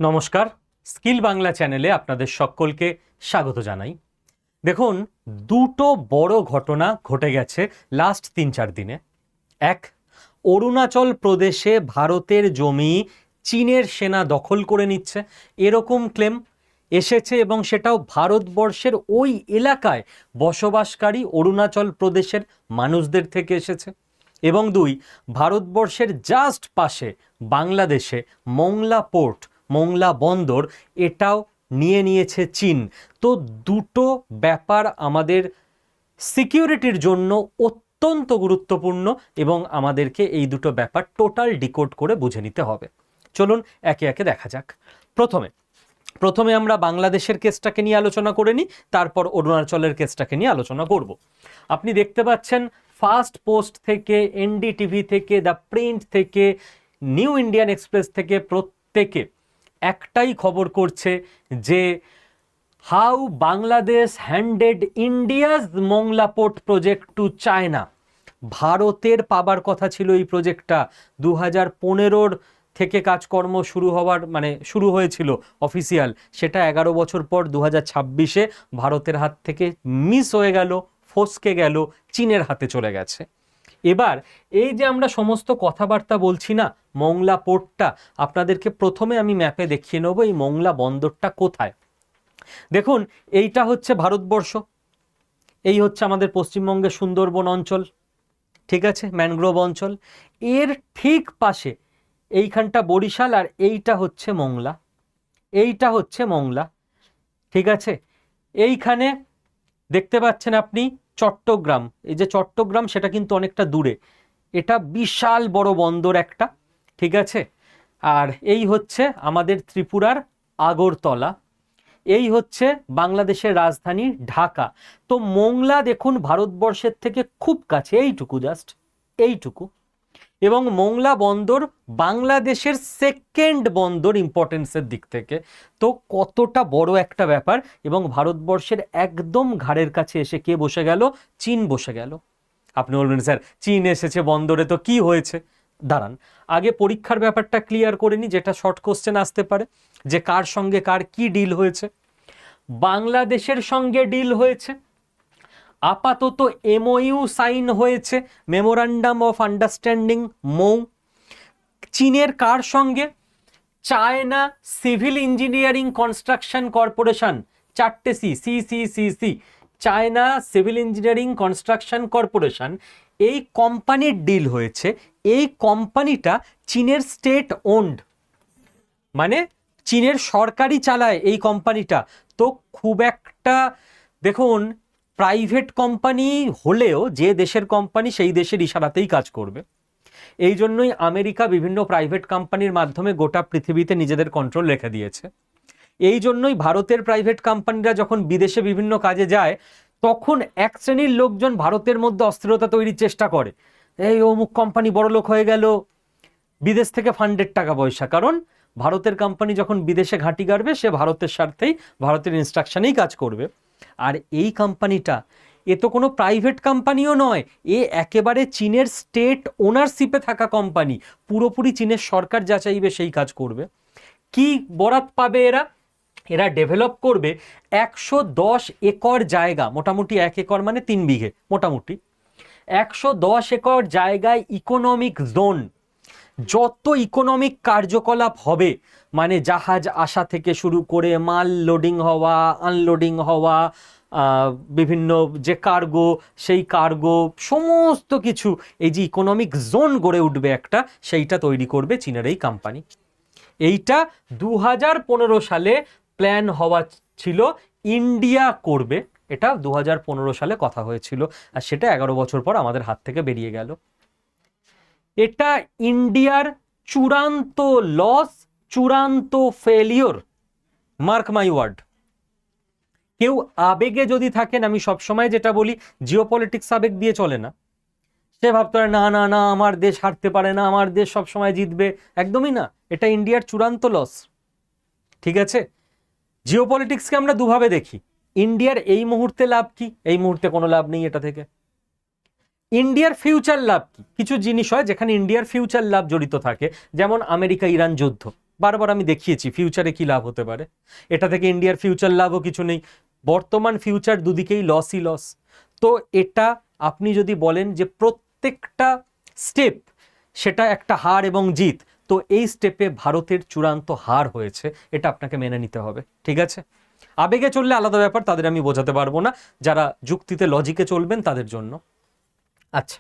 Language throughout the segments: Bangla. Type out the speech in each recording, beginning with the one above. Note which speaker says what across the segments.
Speaker 1: নমস্কার, স্কিল বাংলা চ্যানেলে আপনাদের সকলকে স্বাগত জানাই। দেখুন, দুটো বড় ঘটনা ঘটে গেছে লাস্ট 3-4 দিনে। এক, অরুণাচল প্রদেশে ভারতের জমি চীনের সেনা দখল করে নিচ্ছে, এরকম ক্লেম এসেছে এবং সেটাও ভারতবর্ষের ওই এলাকায় বসবাসকারী অরুণাচল প্রদেশের মানুষদের থেকে এসেছে। এবং দুই, ভারতবর্ষের জাস্ট পাশে বাংলাদেশে মোংলা পোর্ট, মোংলা বন্দর, এটাও নিয়ে নিয়েছে চীন। তো দুটো ব্যাপার আমাদের সিকিউরিটির জন্য অত্যন্ত গুরুত্বপূর্ণ এবং আমাদেরকে এই দুটো ব্যাপার টোটাল ডিকোড করে বুঝে নিতে হবে। চলুন একে একে দেখা যাক। প্রথমে আমরা বাংলাদেশের কেসটাকে নিয়ে আলোচনা করে নিই, তারপর অরুণাচলের কেসটাকে নিয়ে আলোচনা করব। আপনি দেখতে পাচ্ছেন ফার্স্ট পোস্ট থেকে, এনডিটিভি থেকে, দ্য প্রিন্ট থেকে, নিউ ইন্ডিয়ান এক্সপ্রেস থেকে প্রত্যেকে একটাই খবর করছে যে how Bangladesh handed India's Mongla port project to China. ভারতের পাবার কথা ছিল এই প্রজেক্টটা, 2015 থেকে কাজকর্ম শুরু হয়েছিল অফিসিয়াল, সেটা 11 বছর পর 2026-এ ভারতের হাত থেকে মিস হয়ে গেল, ফসকে গেল, চীনের হাতে চলে গেছে। এবার এই যে আমরা সমস্ত কথাবার্তা বলছি না, মোংলা পোর্টটা, আপনাদেরকে প্রথমে আমি ম্যাপে দেখিয়ে নেব এই মোংলা বন্দরটা কোথায়। দেখুন, এইটা হচ্ছে ভারতবর্ষ, এই হচ্ছে আমাদের পশ্চিমবঙ্গের সুন্দরবন অঞ্চল, ঠিক আছে, ম্যানগ্রোভ অঞ্চল। এর ঠিক পাশে এইখানটা বরিশাল, আর এইটা হচ্ছে মোংলা, এইটা হচ্ছে মোংলা, ঠিক আছে। এইখানে দেখতে পাচ্ছেন আপনি চট্টগ্রাম, এই যে চট্টগ্রাম, সেটা কিন্তু অনেকটা দূরে, এটা বিশাল বড় বন্দর একটা, ঠিক আছে। আর এই হচ্ছে আমাদের ত্রিপুরার আগরতলা, এই হচ্ছে বাংলাদেশের রাজধানী ঢাকা। তো মোংলা দেখুন ভারতবর্ষের থেকে খুব কাছে, এইটুকু, জাস্ট এইটুকু। এবং মোংলা বন্দর বাংলাদেশের সেকেন্ড বন্দর ইম্পর্টেন্সের দিক থেকে। তো কতটা বড় একটা ব্যাপার, এবং ভারতবর্ষের একদম ঘাড়ের কাছে এসে কে বসে গেল? চীন বসে গেল। আপনি বলবেন স্যার চীন এসেছে বন্দরে, তো কি হয়েছে? দাঁড়ান, আগে পরীক্ষার ব্যাপারটা ক্লিয়ার করে নি, যেটা শর্ট কোশ্চেন আসতে পারে, যে কার সঙ্গে কার কি ডিল হয়েছে। বাংলাদেশের সঙ্গে ডিল হয়েছে, আপাতত এমওইউ সাইন হয়েছে, মেমোরান্ডাম অফ আন্ডারস্ট্যান্ডিং মৌ। চীনের কার সঙ্গে? China civil engineering construction corporation, 4টে C, China civil engineering construction corporation, এই কোম্পানির ডিল হয়েছে। এই কোম্পানিটা চীনের স্টেট ওন্ড, মানে চীনের সরকারই চালায় এই কোম্পানিটা। তো খুব একটা, দেখুন, প্রাইভেট কোম্পানি হলেও যে দেশের কোম্পানি সেই দেশের ইশারাতেই কাজ করবে। এই জন্যই আমেরিকা বিভিন্ন প্রাইভেট কোম্পানির মাধ্যমে গোটা পৃথিবীতে নিজেদের কন্ট্রোল রেখে দিয়েছে। এই জন্যই ভারতের প্রাইভেট কোম্পানিরা যখন বিদেশে বিভিন্ন কাজে যায়, তখন এক শ্রেণীর লোকজন ভারতের মধ্যে অস্থিরতা তৈরির চেষ্টা করে, এই অমুক কোম্পানি বড়লোক হয়ে গেল, বিদেশ থেকে ফান্ডেড টাকা পয়সা। কারণ ভারতের কোম্পানি যখন বিদেশে ঘাঁটি গাড়বে, সে ভারতের স্বার্থেই, ভারতের ইনস্ট্রাকশনেই কাজ করবে। আর এই কোম্পানিটা, এ তো কোনো প্রাইভেট কোম্পানিও নয়, এ একেবারে চীনের স্টেট ওনারশিপে থাকা কোম্পানি, পুরোপুরি চীনের সরকার যা চাইবে সেই কাজ করবে। কি বরাত পাবে এরা? এরা ডেভেলপ করবে 110 একর জায়গা, মোটামুটি 1 একর মানে 3 বিঘে, মোটামুটি 110 একর জায়গায় ইকোনমিক জোন। যত ইকোনমিক কার্যকলাপ হবে, মানে জাহাজ আসা থেকে শুরু করে মাল লোডিং হওয়া, আনলোডিং হওয়া, বিভিন্ন যে কার্গো, সেই কার্গো, সমস্ত কিছু, এই যে ইকোনমিক জোন গড়ে উঠবে একটা, সেইটা তৈরি করবে চীনের এই কোম্পানি। এইটা 2015 সালে প্ল্যান হওয়া ছিল, ইন্ডিয়া করবে এটা, 2015 সালে কথা হয়েছিল, আর সেটা 11 বছর পর আমাদের হাত থেকে বেরিয়ে গেল। এটা ইন্ডিয়ার চূড়ান্ত লস, চূড়ান্ত ফেলিওর, মার্ক মাই ওয়ার্ড। কেউ আবেগে যদি থাকেন, আমি সবসময় যেটা বলি, জিওপলিটিক্স আবেগ দিয়ে চলে না। সে ভাবতে পারে না না না আমার দেশ হারতে পারে না, আমার দেশ সবসময় জিতবে, একদমই না। এটা ইন্ডিয়ার চূড়ান্ত লস, ঠিক আছে। জিওপলিটিক্সকে আমরা দুভাবে দেখি। ইন্ডিয়ার এই মুহূর্তে লাভ কি? এই মুহূর্তে কোনো লাভ নেই এটা থেকে। ইন্ডিয়ার ফিউচার লাভ কি? কিছু জিনিস হয় যেখানে ইন্ডিয়ার ফিউচার লাভ জড়িত থাকে, যেমন আমেরিকা ইরান যুদ্ধ, বারবার আমি দেখিয়েছি ফিউচারে কি লাভ হতে পারে। এটা থেকে ইন্ডিয়ার ফিউচার লাভও কিছু নেই, বর্তমান ফিউচার দুদিকেই লসই লস। তো এটা আপনি যদি বলেন যে প্রত্যেকটা স্টেপ সেটা একটা হার এবং জিত, তো এই স্টেপে ভারতের চূড়ান্ত হার হয়েছে, এটা আপনাকে মেনে নিতে হবে, ঠিক আছে? আবেগে চললে আলাদা ব্যাপার, তাদের আমি বোঝাতে পারবো না, যারা যুক্তিতে লজিকে চলবেন তাদের জন্য। আচ্ছা,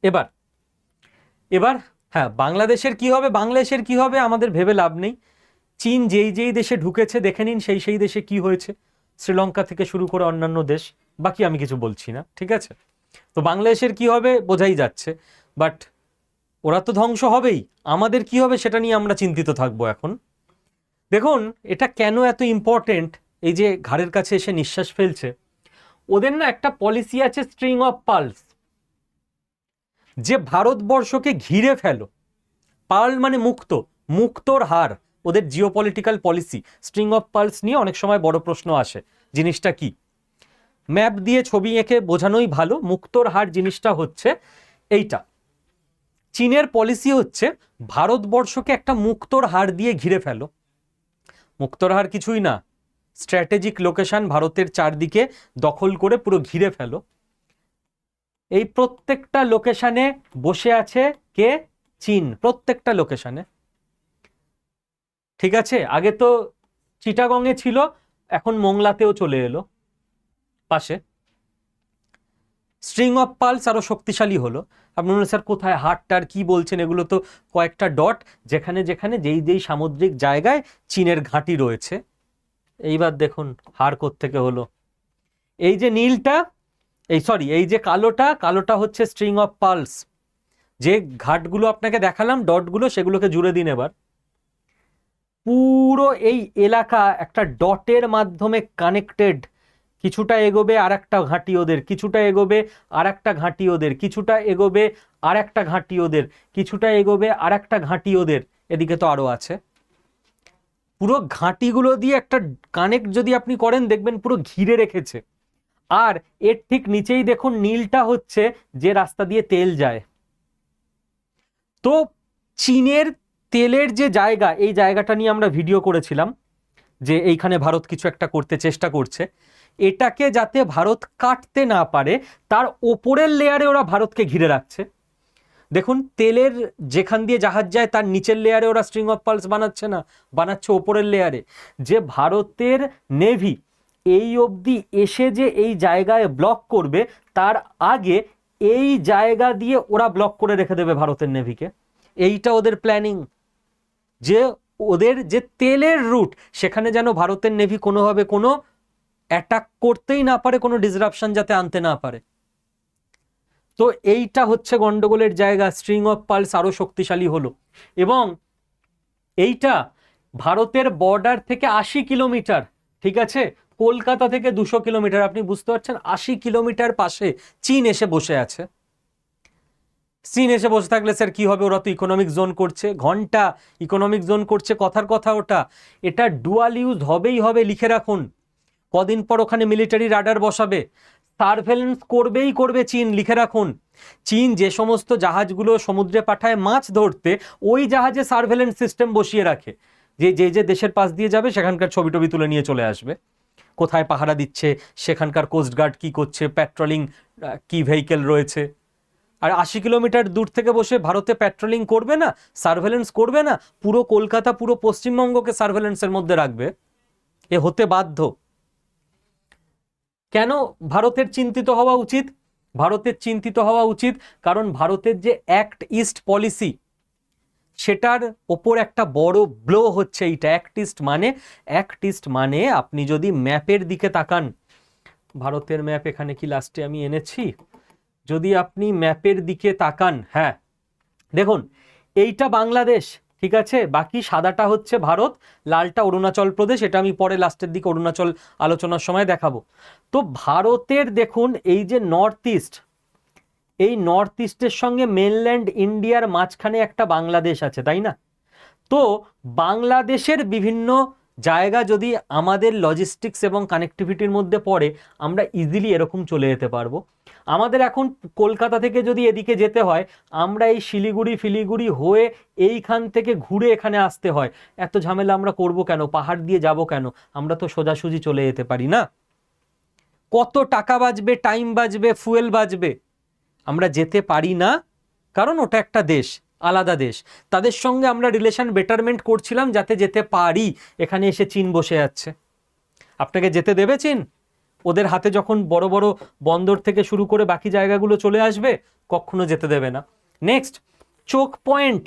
Speaker 1: এবার হ্যাঁ, বাংলাদেশের কি হবে, বাংলাদেশের কি হবে আমাদের ভেবে লাভ নেই। চীন যেই যেই দেশে ঢুকেছে দেখে নিন সেই দেশে কি হয়েছে, শ্রীলঙ্কা থেকে শুরু করে অন্যান্য দেশ, বাকি আমি কিছু বলছি না, ঠিক আছে? তো বাংলাদেশের কি হবে বোঝাই যাচ্ছে, বাট ওরা তো ধ্বংস হবেই, আমাদের কি হবে সেটা নিয়ে আমরা চিন্তিত থাকবো এখন। দেখুন এটা কেন এত ইম্পর্টেন্ট, এই যে ঘাড়ের কাছে এসে নিঃশ্বাস ফেলছে, ওদের না একটা পলিসি আছে স্ট্রিং অফ পার্লস, যে ভারতবর্ষকে ঘিরে ফেলো। পার্ল মানে মুক্ত, মুক্তোর হার, ওদের geopolitical policy. String of pearls নিয়ে অনেক সময় বড় প্রশ্ন আসে, জিনিসটা কি? ম্যাপ দিয়ে ছবি এঁকে বোঝানোই ভালো। মুক্তোর হার জিনিসটা হচ্ছে এইটা, চীনের পলিসি হচ্ছে ভারতবর্ষকে একটা মুক্তোর হার দিয়ে ঘিরে ফেলো। মুক্তোর হার কিছুই না, স্ট্র্যাটেজিক লোকেশন ভারতের চারদিকে দখল করে পুরো ঘিরে ফেলো। এই প্রত্যেকটা লোকেশনে বসে আছে কে? চীন, প্রত্যেকটা লোকেশনে, ঠিক আছে? আগে তো চিটাগংয়ে ছিল, এখন মোংলাতেও চলে এলো পাশে। স্ট্রিং অফ পার্লস আরো শক্তিশালী হলো। আপনি বলুন স্যার কোথায় হারটার কি বলছেন, এগুলো তো কয়েকটা ডট, যেখানে যেখানে যেই যেই সামুদ্রিক জায়গায় চীনের ঘাঁটি রয়েছে। এইবার দেখুন হার কোত্থেকে হলো, এই যে নীলটা, এই যে কালোটা হচ্ছে স্ট্রিং অফ পার্লস। যে ঘাটগুলো আপনাকে দেখালাম ডটগুলো, সেগুলোকে জুড়ে দিন এবার। পুরো এই এলাকা একটা ডটের মাধ্যমে কানেক্টেড, কিছুটা এগোবে আর একটা ঘাঁটি ওদের, কিছুটা এগোবে আর একটা ঘাঁটি ওদের, কিছুটা এগোবে আর একটা ঘাঁটি ওদের, কিছুটা এগোবে আর একটা ঘাঁটি ওদের, এদিকে তো আরো আছে। পুরো ঘাঁটিগুলো দিয়ে একটা কানেক্ট যদি আপনি করেন দেখবেন পুরো ঘিরে রেখেছে। আর এর ঠিক নিচেই দেখুন নীলটা হচ্ছে যে রাস্তা দিয়ে তেল যায়। তো চীনের তেলের যে জায়গা, এই জায়গাটা নিয়ে আমরা ভিডিও করেছিলাম যে এইখানে ভারত কিছু একটা করতে চেষ্টা করছে। এটাকে যাতে ভারত কাটতে না পারে তার ওপরের লেয়ারে ওরা ভারতকে ঘিরে রাখছে। দেখুন তেলের যেখান দিয়ে জাহাজ যায় তার নিচের লেয়ারে ওরা স্ট্রিং অফ পার্লস বানাচ্ছে না, বানাচ্ছে ওপরের লেয়ারে। যে ভারতের নেভি এই অবধি এসে যে এই জায়গায় ব্লক করবে, তার আগে এই জায়গা দিয়ে ওরা ব্লক করে রেখে দেবে ভারতের নেভিকে। এইটা ওদের প্ল্যানিং, যে ওদের যে তেলের রুট সেখানে যেন ভারতের নেভি কোনোভাবে কোনো অ্যাটাক করতেই না পারে, কোনো ডিসরাপশন যাতে আনতে না পারে। তো এইটা হচ্ছে গন্ডগোলের জায়গা। স্ট্রিং অফ পার্লস আরো শক্তিশালী হলো, এবং এইটা ভারতের বর্ডার থেকে 80 কিলোমিটার, ঠিক আছে? কলকাতা থেকে 200 কিলোমিটার, আপনি বুঝতে পারছেন 80 কিলোমিটার পাশে চীন এসে বসে আছে। চীন এসে বসে থাকলে স্যার কি হবে, ওরা তো ইকোনমিক জোন করছে, ঘন্টা ইকোনমিক জোন করছে, কথার কথা ওটা। এটা ডুয়াল ইউজ হবেই হবে, লিখে রাখুন। কদিন পর ওখানে মিলিটারি রাডার বসাবে, সার্ভেলেন্স করবেই করবে চীন, লিখে রাখুন। চীন যে সমস্ত জাহাজগুলো সমুদ্রে পাঠায় মাছ ধরতে, ওই জাহাজে সার্ভেলেন্স সিস্টেম বসিয়ে রাখে, যে যে যে দেশের পাশ দিয়ে যাবে সেখানকার ছবি টবি তুলে নিয়ে চলে আসবে, কোথায় পাহারা দিচ্ছে, সেখানকার কোস্টগার্ড কি করছে, প্যাট্রোলিং কি ভেহিকেল রয়েছে। আর 80 কিলোমিটার দূর থেকে বসে ভারতে প্যাট্রোলিং করবে না, সার্ভেলেন্স করবে না, পুরো কলকাতা পুরো পশ্চিমবঙ্গকে সার্ভেলেন্সের মধ্যে রাখবে? এ হতে বাধ্য। কেন ভারতের চিন্তিত হওয়া উচিত? ভারতের চিন্তিত হওয়া উচিত কারণ ভারতের যে অ্যাক্ট ইস্ট পলিসি, সেটার ওপর একটা বড় ব্লো হচ্ছে এইটা। অ্যাক্ট ইস্ট মানে আপনি যদি ম্যাপের দিকে তাকান, ভারতের ম্যাপ এখানে কি লাস্টে আমি এনেছি, যদি আপনি ম্যাপের দিকে তাকান, হ্যাঁ দেখুন এইটা বাংলাদেশ, ঠিক আছে? বাকি সাদাটা হচ্ছে ভারত, লালটা অরুণাচল প্রদেশ। এটা আমি পরে লাস্টের দিকে অরুণাচল আলোচনার সময় দেখাবো। তো ভারতের দেখুন এই যে নর্থ ইস্ট, এই নর্থ ইস্টের সঙ্গে মেনল্যান্ড ইন্ডিয়ার মাঝখানে একটা বাংলাদেশ আছে, তাই না? তো বাংলাদেশের বিভিন্ন জায়গা যদি আমাদের লজিস্টিক্স এবং কানেক্টিভিটির মধ্যে পড়ে, আমরা ইজিলি এরকম চলে যেতে পারবো। আমাদের এখন কলকাতা থেকে যদি এদিকে যেতে হয়, আমরা এই শিলিগুড়ি হয়ে এইখান থেকে ঘুরে এখানে আসতে হয়। এত ঝামেলা আমরা করব কেন? পাহাড় দিয়ে যাব কেন? আমরা তো সোজাসুজি চলে যেতে পারি না? কত টাকা বাঁচবে, টাইম বাঁচবে, ফুয়েল বাঁচবে, আমরা যেতে পারি না। কারণ ওটা একটা দেশ, আলাদা দেশ, তাদের সঙ্গে আমরা রিলেশন বেটারমেন্ট করছিলাম যাতে যেতে পারি। এখানে এসে চীন বসে যাচ্ছে, আপনাকে যেতে দেবে চীন? ওদের হাতে যখন বড় বড় বন্দর থেকে শুরু করে বাকি জায়গাগুলো চলে আসবে, কখনো যেতে দেবে না। নেক্সট, চোক পয়েন্ট,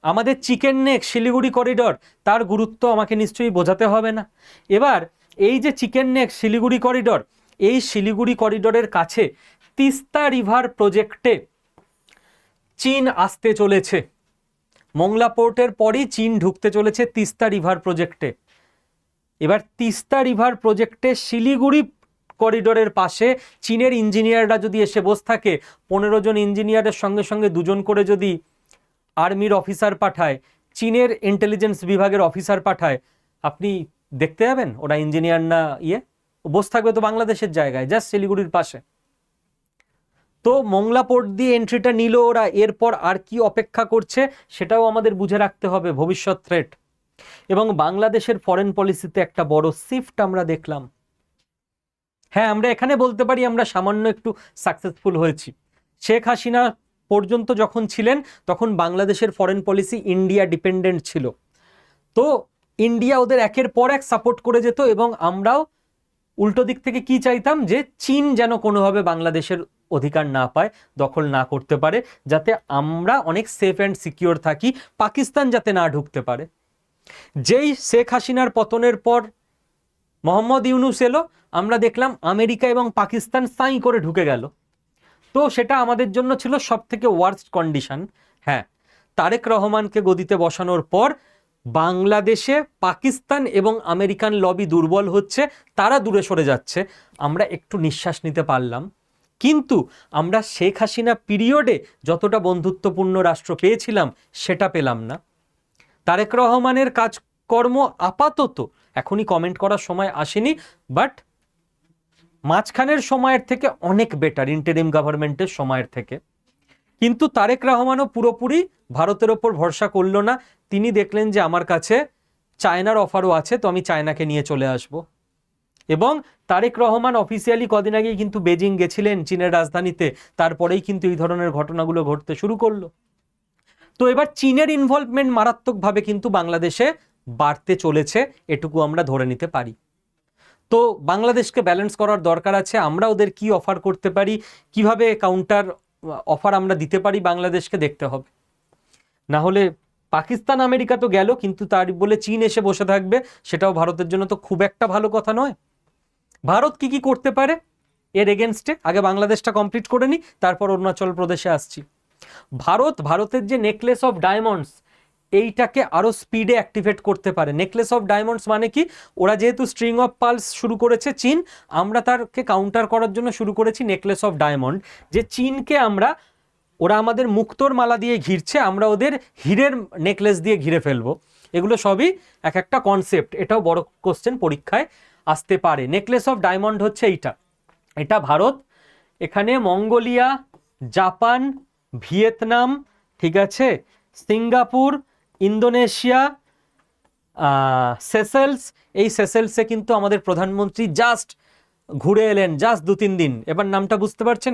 Speaker 1: আমাদের চিকেন নেক শিলিগুড়ি করিডর, তার গুরুত্ব আমাকে নিশ্চয়ই বোঝাতে হবে না। এবার এই যে চিকেন নেক শিলিগুড়ি করিডর, এই শিলিগুড়ি করিডরের কাছে তিস্তা রিভার প্রজেক্টে চীন আসতে চলেছে। মোংলা পোর্টের পরই চীন ঢুকতে চলেছে তিস্তা রিভার প্রজেক্টে। এবার তিস্তা রিভার প্রজেক্টে শিলিগুড়ি করিডোরের পাশে চীনের ইঞ্জিনিয়াররা যদি এসে বসে থাকে, 15 জন ইঞ্জিনিয়ারের সঙ্গে সঙ্গে 2 জন করে যদি আর্মির অফিসার পাঠায়, চীনের ইন্টেলিজেন্স বিভাগের অফিসার পাঠায়, আপনি দেখতে যাবেন ওরা ইঞ্জিনিয়ার না বসে থাকবে তো বাংলাদেশের জায়গায়, জাস্ট শিলিগুড়ির পাশে। তো মোংলা পোর্ট দিয়ে এন্ট্রিটা নিল ওরা, এরপর আর কি অপেক্ষা করছে সেটাও আমাদের বুঝে রাখতে হবে, ভবিষ্যৎ থ্রেট। এবং বাংলাদেশের ফরেন পলিসিতে একটা বড় শিফট আমরা দেখলাম। হ্যাঁ, আমরা এখানে বলতে পারি আমরা সামান্য একটু সাকসেসফুল হয়েছি। শেখ হাসিনা পর্যন্ত যখন ছিলেন তখন বাংলাদেশের ফরেন পলিসি ইন্ডিয়া ডিপেন্ডেন্ট ছিল। তো ইন্ডিয়া ওদের একের পর এক সাপোর্ট করে যেত, এবং আমরাও উল্টো দিক থেকে কি চাইতাম, যে চীন যেন কোনোভাবে বাংলাদেশের অধিকার না পায়, দখল না করতে পারে, যাতে আমরা অনেক সেফ অ্যান্ড সিকিউর থাকি, পাকিস্তান যাতে না ঢুকতে পারে। যেই শেখ হাসিনার পতনের পর মোহাম্মদ ইউনূস এলো, আমরা দেখলাম আমেরিকা এবং পাকিস্তান সাই করে ঢুকে গেল। তো সেটা আমাদের জন্য ছিল সব থেকে ওয়ার্স্ট কন্ডিশন। হ্যাঁ, তারেক রহমানকে গদিতে বসানোর পর বাংলাদেশে পাকিস্তান এবং আমেরিকান লবি দুর্বল হচ্ছে, তারা দূরে সরে যাচ্ছে, আমরা একটু নিঃশ্বাস নিতে পারলাম। কিন্তু আমরা শেখ হাসিনা পিরিয়ডে যতটা বন্ধুত্বপূর্ণ রাষ্ট্র পেয়েছিলাম সেটা পেলাম না। তারেক রহমানের কাজকর্ম আপাতত এখনই কমেন্ট করার সময় আসেনি, বাট মাঝখানের সময়ের থেকে অনেক বেটার, ইন্টারিম গভর্নমেন্টের সময়ের থেকে। কিন্তু তারেক রহমানও পুরোপুরি ভারতের ওপর ভরসা করলো না। তিনি দেখলেন যে আমার কাছে চায়নার অফারও আছে, তো আমি চায়নাকে নিয়ে চলে আসব। এবং তারেক রহমান অফিসিয়ালি কদিন আগে কিন্তু বেজিং গেছিলেন, চীনের রাজধানীতে, তারপরেই কিন্তু এই ধরনের ঘটনাগুলো ঘটতে শুরু করলো। তো এবার চীনের ইনভলভমেন্ট মারাত্মকভাবে কিন্তু বাংলাদেশে বাড়তে চলেছে, এটুকু আমরা ধরে নিতে পারি। তো বাংলাদেশকে ব্যালেন্স করার দরকার আছে। আমরা ওদের কি অফার করতে পারি, কিভাবে কাউন্টার অফার আমরা দিতে পারি, বাংলাদেশকে দেখতে হবে। না হলে পাকিস্তান আমেরিকা তো গেল, কিন্তু তার বলে চীন এসে বসে থাকবে, সেটাও ভারতের জন্য তো খুব একটা ভালো কথা নয়। ভারত কি কি করতে পারে এর এগেনস্টে, আগে বাংলাদেশটা কমপ্লিট করে নি, তারপর অরুণাচল প্রদেশে আসছি। ভারতের যে নেকলেস অফ ডায়মন্ডস, এইটাকে আরো স্পিডে অ্যাক্টিভেট করতে পারে। নেকলেস অফ ডায়মন্ডস মানে কি, ওরা যেহেতু স্ট্রিং অফ পার্লস শুরু করেছে চীন, আমরা তারকে কাউন্টার করার জন্য শুরু করেছি নেকলেস অফ ডায়মন্ড। যে চীনকে ওরা আমাদের মুক্তোর মালা দিয়ে ঘিরছে, আমরা ওদের হীরের নেকলেস দিয়ে ঘিরে ফেলবো। এগুলো সবই এক একটা কনসেপ্ট, এটাও বড় কোশ্চেন পরীক্ষায় আসতে পারে। নেকলেস অফ ডায়মন্ড হচ্ছে এটা ভারত, এখানে মঙ্গোলিয়া, জাপান, ভিয়েতনাম, ঠিক আছে, সিঙ্গাপুর, ইন্দোনেশিয়া, সেসেলস, এই সেসেলসে কিন্তু আমাদের প্রধানমন্ত্রী জাস্ট ঘুরে এলেন, জাস্ট 2-3 দিন। এবার নামটা বুঝতে পারছেন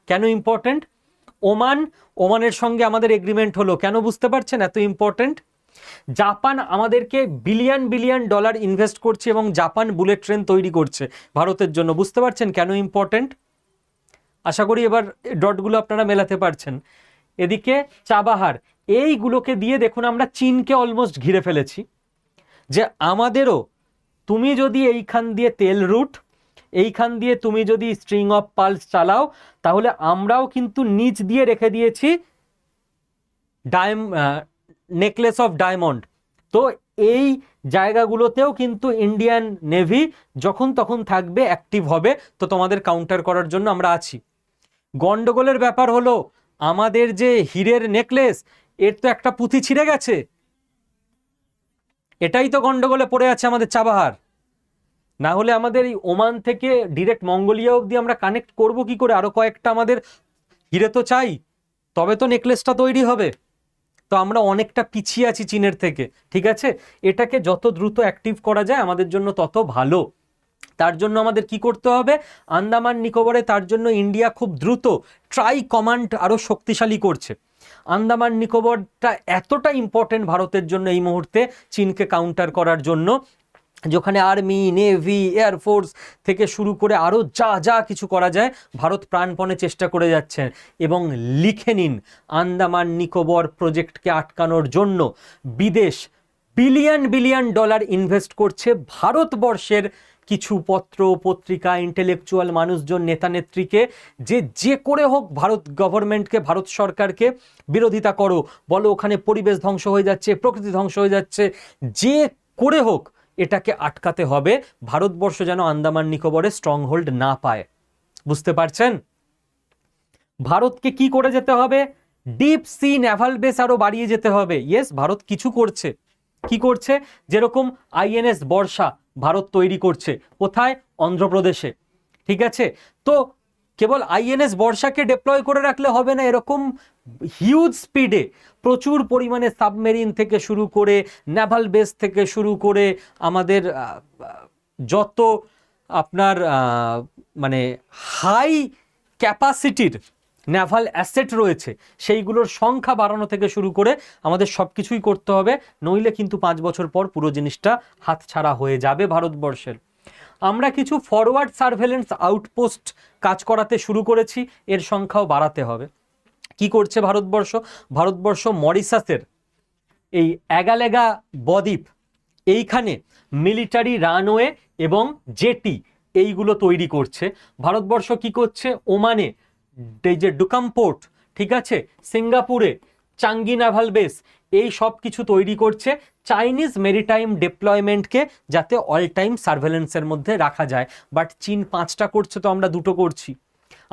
Speaker 1: কেন ইম্পর্টেন্ট। ওমানের সঙ্গে আমাদের এগ্রিমেন্ট হলো, কেন বুঝতে পারছেন এত ইম্পর্টেন্ট। জাপান আমাদেরকে বিলিয়ন বিলিয়ন ডলার ইনভেস্ট করছে, এবং জাপান বুলেট ট্রেন তৈরি করছে ভারতের জন্য, বুঝতে পারছেন কেন ইম্পর্টেন্ট। আশা করি এবার ডটগুলো আপনারা মেলাতে পারছেন। এদিকে চাবাহার, এইগুলোকে দিয়ে দেখুন আমরা চীনকে অলমোস্ট ঘিরে ফেলেছি। যে আমাদেরও, তুমি যদি এইখান দিয়ে তেল রুট, এইখান দিয়ে তুমি যদি স্ট্রিং অফ পার্লস চালাও, তাহলে আমরাও কিন্তু নিচ দিয়ে রেখে দিয়েছি নেকলেস অফ ডায়মন্ড। তো এই জায়গাগুলোতেও কিন্তু ইন্ডিয়ান নেভি যখন তখন থাকবে, অ্যাক্টিভ হবে, তো তোমাদের কাউন্টার করার জন্য আমরা আছি। গন্ডগোলের ব্যাপার হলো, আমাদের যে হীরের নেকলেস, এর তো একটা পুঁথি ছিঁড়ে গেছে, এটাই তো গন্ডগোলে পড়ে আছে আমাদের চাবাহার। না হলে আমাদের এই ওমান থেকে ডিরেক্ট মঙ্গোলিয়া অবধি আমরা কানেক্ট করব কি করে? আরো কয়েকটা আমাদের হিরে তো চাই, তবে তো নেকলেসটা তৈরি হবে। তো আমরা অনেকটা পিছিয়ে আছি চীনের থেকে, ঠিক আছে? এটাকে যত দ্রুত অ্যাক্টিভ করা যায় আমাদের জন্য তত ভালো। তার জন্য আমাদের কি করতে হবে? আন্দামান নিকোবরে তার জন্য ইন্ডিয়া খুব দ্রুত ট্রাই কমান্ড আরো শক্তিশালী করছে। আন্দামান নিকোবরটা এতটা ইম্পর্টেন্ট ভারতের জন্য এই মুহূর্তে চীনকে কাউন্টার করার জন্য, যেখানে আর্মি, নেভি, এয়ারফোর্স থেকে শুরু করে আরও যা যা কিছু করা যায় ভারত প্রাণপণে চেষ্টা করে যাচ্ছে। এবং লিখে নিন, আন্দামান নিকোবর প্রজেক্টকে আটকানোর জন্য বিদেশ বিলিয়ন বিলিয়ন ডলার ইনভেস্ট করছে। ভারতবর্ষের কিছু পত্র পত্রিকা, ইন্টেলেকচুয়াল মানুষজন, নেতা নেত্রীকে যে করে হোক ভারত গভর্নমেন্টকে, ভারত সরকারকে বিরোধিতা করো, বলো ওখানে পরিবেশ ধ্বংস হয়ে যাচ্ছে, প্রকৃতি ধ্বংস হয়ে যাচ্ছে, যে করে হোক এটাকে আটকাতে হবে, ভারতবর্ষ যেন আন্দামান নিকোবরে স্ট্রং হোল্ড না পায়। বুঝতে পারছেন? ভারতকে কি করে যেতে হবে? ডিপ সি নেভাল বেস আরো বাড়িয়ে যেতে হবে। ইয়েস, ভারত কিছু করছে। কি করছে? যেরকম আইএনএস বর্ষা ভারত তৈরি করছে। কোথায়? অন্ধ্রপ্রদেশে। ঠিক আছে? তো কেবল আইএনএস বর্ষাকে ডেপ্লয় করে রাখলে হবে না, এরকম হিউজ স্পিডে প্রচুর পরিমাণে সাবমেরিন থেকে শুরু করে, নেভাল বেস থেকে শুরু করে, আমাদের যত আপনার মানে হাই ক্যাপাসিটির নেভাল অ্যাসেট রয়েছে সেইগুলোর সংখ্যা বাড়ানো থেকে শুরু করে আমাদের সব কিছুই করতে হবে, নইলে কিন্তু 5 বছর পর পুরো জিনিসটা হাতছাড়া হয়ে যাবে ভারতবর্ষের। আমরা কিছু ফরওয়ার্ড সার্ভেলেন্স আউটপোস্ট কাজ করাতে শুরু করেছি, এর সংখ্যাও বাড়াতে হবে। কি করছে ভারতবর্ষ? ভারতবর্ষ মরিশাসের এই এগালেগা বদ্বীপ, এইখানে মিলিটারি রানওয়ে এবং জেটি এইগুলো তৈরি করছে। ভারতবর্ষ কি করছে? ওমানে এই যে ডুকাম পোর্ট, ঠিক আছে, সিঙ্গাপুরে চাঙ্গি নাভাল বেস, এই সব কিছু তৈরি করছে চাইনিজ মেরিটাইম ডেপ্লয়মেন্টকে যাতে অল টাইম সার্ভেলেন্সের মধ্যে রাখা যায়। বাট চীন 5টা করছে, তো আমরা 2টো করছি।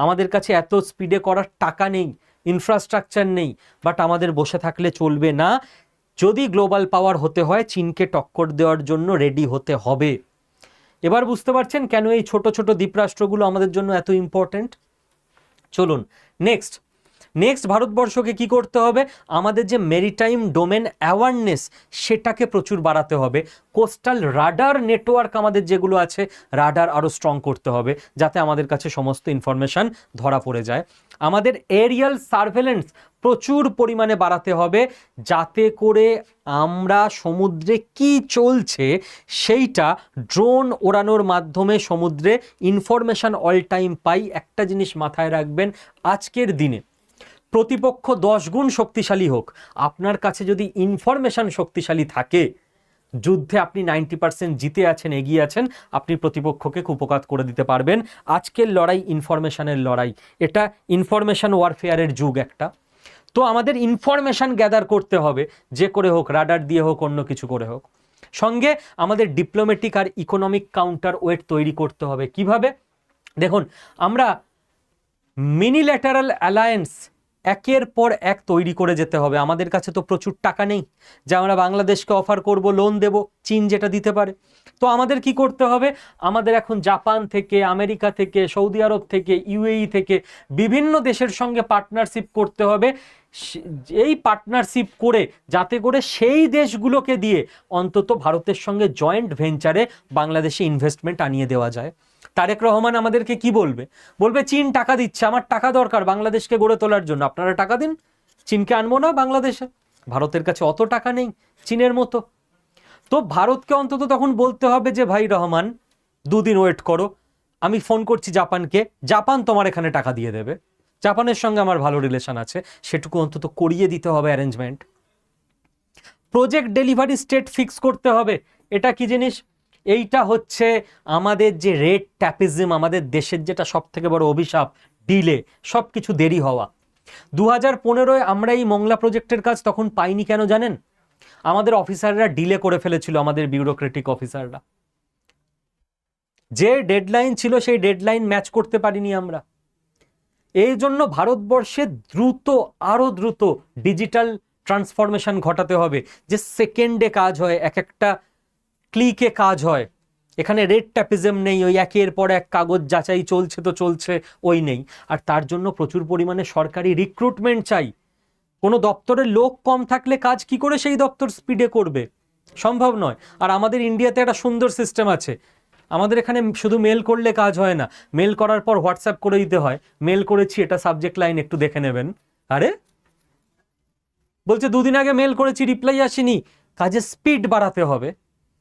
Speaker 1: আমাদের কাছে এত স্পিডে করার টাকা নেই, ইনফ্রাস্ট্রাকচার নেই, বাট আমাদের বসে থাকলে চলবে না। যদি গ্লোবাল পাওয়ার হতে হয়, চীনকে টক্কর দেওয়ার জন্য রেডি হতে হবে। এবার বুঝতে পারছেন কেন এই ছোট ছোট দ্বীপরাষ্ট্রগুলো আমাদের জন্য এত ইম্পর্টেন্ট? চলুন নেক্সট ভারতবর্ষকে কি করতে হবে? আমাদের যে মেরিটাইম ডোমেন অ্যাওয়ারনেস সেটাকে প্রচুর বাড়াতে হবে। কোস্টাল রাডার নেটওয়ার্ক আমাদের যেগুলো আছে, রাডার আরও স্ট্রং করতে হবে যাতে আমাদের কাছে সমস্ত ইনফরমেশান ধরা পড়ে যায়। আমাদের এরিয়াল সার্ভেলেন্স প্রচুর পরিমাণে বাড়াতে হবে যাতে করে আমরা সমুদ্রে কি চলছে সেইটা ড্রোন ওড়ানোর মাধ্যমে সমুদ্রে ইনফরমেশান অল টাইম পাই। একটা জিনিস মাথায় রাখবেন, আজকের দিনে প্রতিপক্ষ 10 গুণ শক্তিশালী হোক, আপনার কাছে যদি ইনফরমেশান শক্তিশালী থাকে, যুদ্ধে আপনি 90% জিতে আছেন, এগিয়ে আছেন, আপনি প্রতিপক্ষকে কুপকাত করে দিতে পারবেন। আজকের লড়াই ইনফরমেশানের লড়াই, এটা ইনফরমেশান ওয়ারফেয়ারের যুগ একটা। তো আমাদের ইনফরমেশান গ্যাদার করতে হবে, যে করে হোক, রাডার দিয়ে হোক, অন্য কিছু করে হোক। সঙ্গে আমাদের ডিপ্লোম্যাটিক আর ইকোনমিক কাউন্টার ওয়েট তৈরি করতে হবে। কিভাবে? দেখুন, আমরা মিনিল্যাটারাল অ্যালায়েন্স একের পর এক তৈরি করে যেতে হবে। আমাদের কাছে তো প্রচুর টাকা নেই যে আমরা বাংলাদেশকে অফার করব, লোন দেব, চীন যেটা দিতে পারে। তো আমাদের কি করতে হবে? আমাদের এখন জাপান থেকে, আমেরিকা থেকে, সৌদি আরব থেকে, ইউএই থেকে বিভিন্ন দেশের সঙ্গে পার্টনারশিপ করতে হবে। এই পার্টনারশিপ করে যাতে করে সেই দেশগুলোকে দিয়ে অন্তত ভারতের সঙ্গে জয়েন্ট ভেঞ্চারে বাংলাদেশে ইনভেস্টমেন্ট আনিয়ে দেওয়া যায়। তারেক রহমান আমাদেরকে কি বলবে? বলবে চীন টাকা দিচ্ছে, আমার টাকা দরকার বাংলাদেশকে গড়ে তোলার জন্য, আপনারা টাকা দিন, চীনকে আনবো না বাংলাদেশে। ভারতের কাছে অত টাকা নেই চীনের মতো। তো ভারতকে অন্তত তখন বলতে হবে যে ভাই রহমান, 2 দিন ওয়েট করো, আমি ফোন করছি জাপানকে, জাপান তোমার এখানে টাকা দিয়ে দেবে, জাপানের সঙ্গে আমার ভালো রিলেশন আছে, সেটুকু অন্তত করিয়ে দিতে হবে arrangement. Project delivery state fix করতে হবে। এটা কি জিনিস? এইটা হচ্ছে আমাদের যে রেট ট্যাপিজম, আমাদের দেশের যেটা সব থেকে বড় অভিশাপ, ডিলে, সব কিছু দেরি হওয়া। 2015-এ আমরা এই মংলা প্রজেক্টের কাজ তখন পাইনি কেন জানেন? আমাদের অফিসাররা ডিলে করে ফেলেছিল, আমাদের বিউরোক্রেটিক অফিসাররা। যে ডেডলাইন ছিল সেই ডেডলাইন ম্যাচ করতে পারিনি আমরা। এই জন্য ভারতবর্ষে আরো দ্রুত ডিজিটাল ট্রান্সফরমেশন ঘটাতে হবে, যে সেকেন্ডে কাজ হয়, এক একটা ক্লিকে কাজ হয়। এখানে রেড ট্যাপিজম নেই, ওই একের পর এক কাগজ যাচাই চলছে তো চলছে, ওই নেই। আর তার জন্য প্রচুর পরিমাণে সরকারি রিক্রুটমেন্ট চাই। কোনো দপ্তরের লোক কম থাকলে কাজ কি করে সেই দপ্তর স্পিডে করবে? সম্ভব নয়। আর আমাদের ইন্ডিয়াতে একটা সুন্দর সিস্টেম আছে, আমাদের এখানে শুধু মেল করলে কাজ হয় না, মেল করার পর হোয়াটসঅ্যাপ করে দিতে হয়, মেল করেছি এটা সাবজেক্ট লাইন একটু দেখে নেবেন। আরে বলছে দুদিন আগে মেল করেছি রিপ্লাই আসেনি। কাজের স্পিড বাড়াতে হবে,